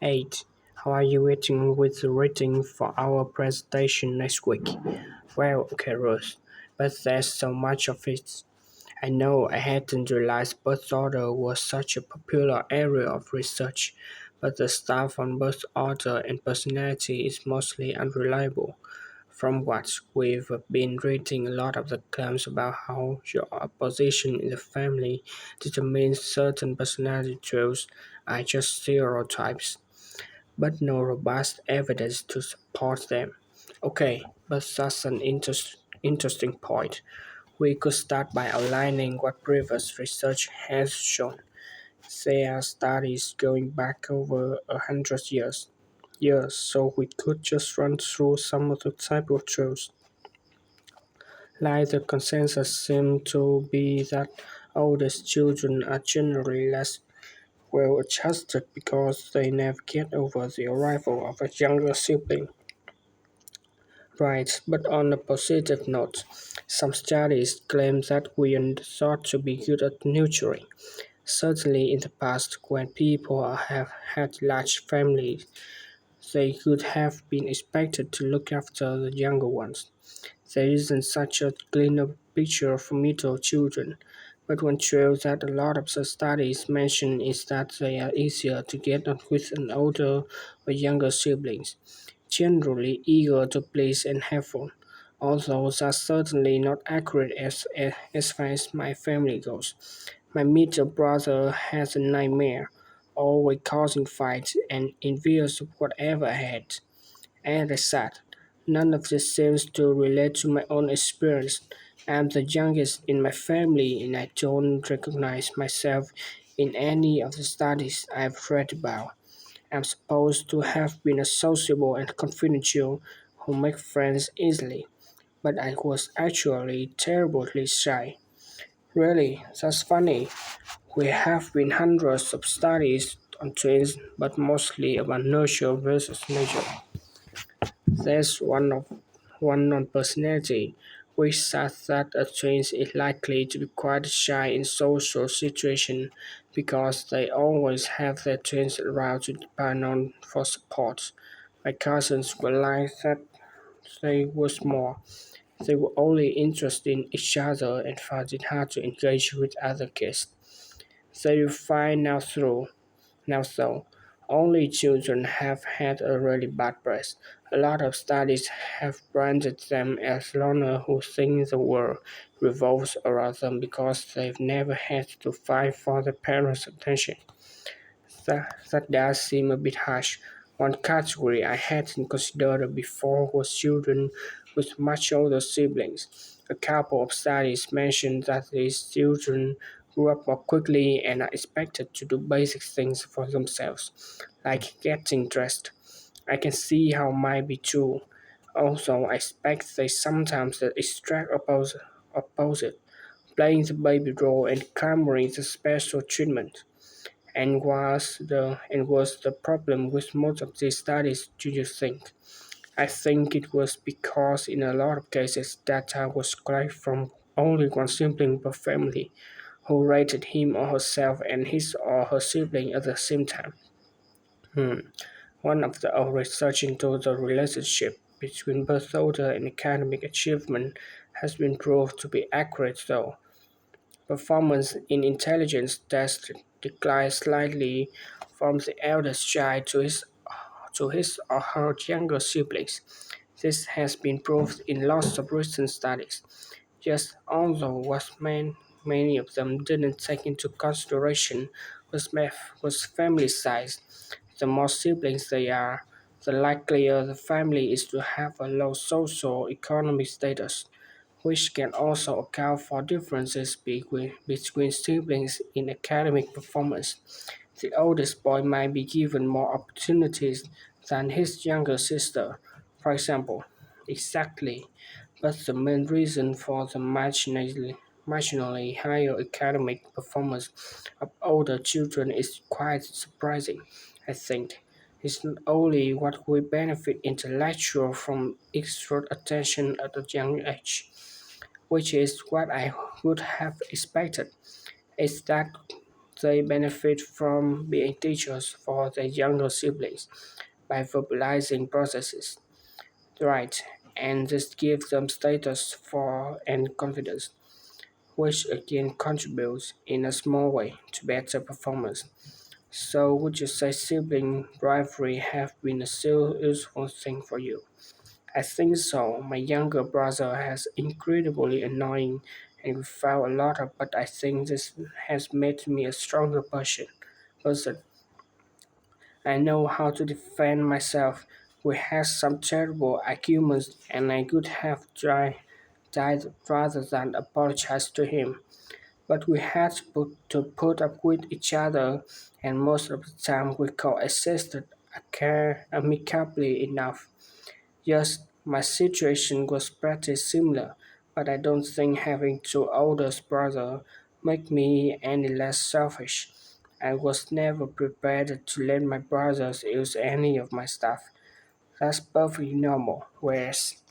8. How are you waiting with the reading for our presentation next week? Well, okay, Rose, but there's so much of it. I know I hadn't realized birth order was such a popular area of research, but the stuff on birth order and personality is mostly unreliable. From what we've been reading, a lot of the claims about how your position in the family determines certain personality traits are just stereotypes, but no robust evidence to support them. Okay, but that's an interesting point. We could start by outlining what previous research has shown. There are studies going back over 100 years. Years, so we could just run through some of the type of truths. Like the consensus seems to be that oldest children are generally less well adjusted because they never get over the arrival of a younger sibling. Right, but on a positive note, some studies claim that we are thought to be good at nurturing. Certainly in the past, when people have had large families, they could have been expected to look after the younger ones. There isn't such a cleaner picture for middle children, but one trait that a lot of the studies mention is that they are easier to get on with an older or younger siblings, generally eager to please and have fun. Although that's certainly not accurate as far as my family goes. My middle brother has a nightmare, always causing fights and envious of whatever I had. And I said, none of this seems to relate to my own experience. I'm the youngest in my family and I don't recognize myself in any of the studies I've read about. I'm supposed to have been a sociable and confidential who make friends easily, but I was actually terribly shy. Really, that's funny. We have been hundreds of studies on twins, but mostly about nurture versus nature. There's one on personality, which says that a twin is likely to be quite shy in social situations because they always have their twins around to depend on for support. My cousins were like that they were small. They were only interested in each other and found it hard to engage with other kids. They will find now so, only children have had a really bad breath. A lot of studies have branded them as loners who think the world revolves around them because they've never had to fight for their parents' attention. That does seem a bit harsh. One category I hadn't considered before was children with much older siblings. A couple of studies mentioned that these children grew up more quickly and are expected to do basic things for themselves, like getting dressed. I can see how it might be true. Also, I expect they sometimes extract opposite, playing the baby role and clamoring the special treatment. And was the problem with most of these studies, do you think? I think it was because in a lot of cases data was collected from only one sibling per family who rated him or herself and his or her sibling at the same time. Hmm. One of the research into the relationship between birth order and academic achievement has been proved to be accurate though. Performance in intelligence tests declined slightly from the eldest child to his or her younger siblings. This has been proved in lots of recent studies. Yes, although many of them didn't take into consideration was family size. The more siblings there are, the likelier the family is to have a low social economic status, which can also account for differences between siblings in academic performance. The oldest boy might be given more opportunities than his younger sister, for example. Exactly, but the main reason for the marginally higher academic performance of older children is quite surprising, I think. It's not only what we benefit intellectual from extra attention at a young age, which is what I would have expected. It's that They benefit from being teachers for their younger siblings by verbalizing processes. Right, and this gives them status for and confidence, which again contributes in a small way to better performance. So, would you say sibling rivalry have been a still useful thing for you? I think so. My younger brother has incredibly annoying and we fought a lot of, but I think this has made me a stronger person. I know how to defend myself. We had some terrible arguments and I could have died rather than apologize to him. But we had to put up with each other, and most of the time we coexisted amicably enough. Yes, my situation was pretty similar, but I don't think having two older brothers make me any less selfish. I was never prepared to let my brothers use any of my stuff. That's perfectly normal. Whereas